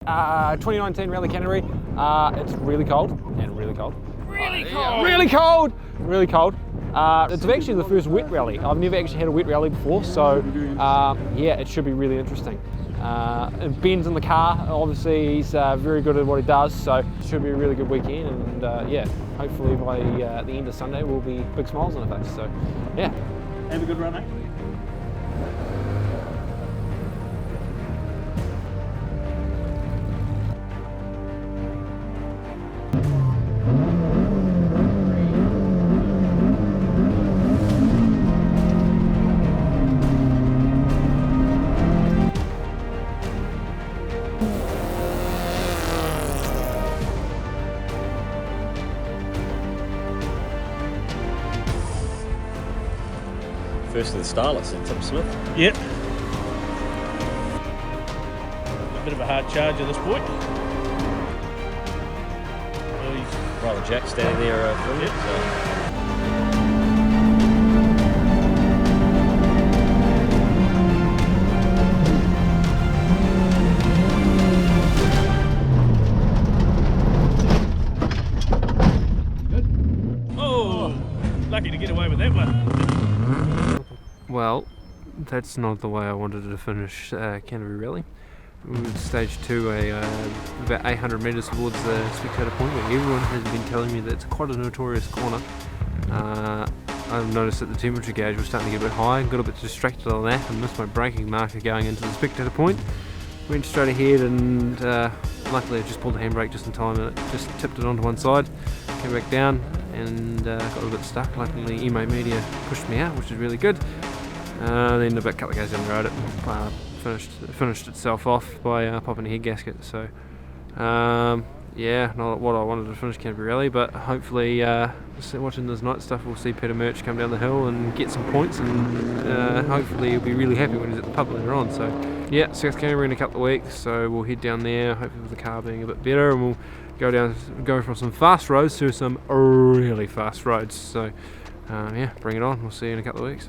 2019 Rally Canterbury. It's really cold and really cold. Really cold. Really cold. Really cold. It's actually the first wet rally. I've never actually had a wet rally before, so yeah, it should be really interesting. And Ben's in the car. Obviously, he's very good at what he does, so it should be a really good weekend. And yeah, hopefully by the end of Sunday, we'll be big smiles on our face. So yeah. Have a good run, mate. First of the starless at Tim Smith. Yep. A bit of a hard charge at this point. Well, he's Brother Jack standing there filming. Yep. So. Oh, lucky to get away with that one. Well, that's not the way I wanted to finish Canterbury Rally. With stage 2, about 800 metres towards the spectator point, where everyone has been telling me that it's quite a notorious corner. I've noticed that the temperature gauge was starting to get a bit high, got a bit distracted on that and missed my braking marker going into the spectator point. Went straight ahead and luckily I just pulled the handbrake just in time and it just tipped it onto one side, came back down and got a bit stuck. Luckily Emo Media pushed me out, which is really good. Then about a couple of guys down the road it finished itself off by popping a head gasket. So yeah, not what I wanted to finish Canterbury Rally, but hopefully watching this night stuff we'll see Peter Murch come down the hill and get some points, and hopefully he'll be really happy when he's at the pub later on. So yeah, South Canterbury in a couple of weeks, so we'll head down there, hopefully with the car being a bit better, and we'll go from some fast roads to some really fast roads. So yeah, bring it on, we'll see you in a couple of weeks.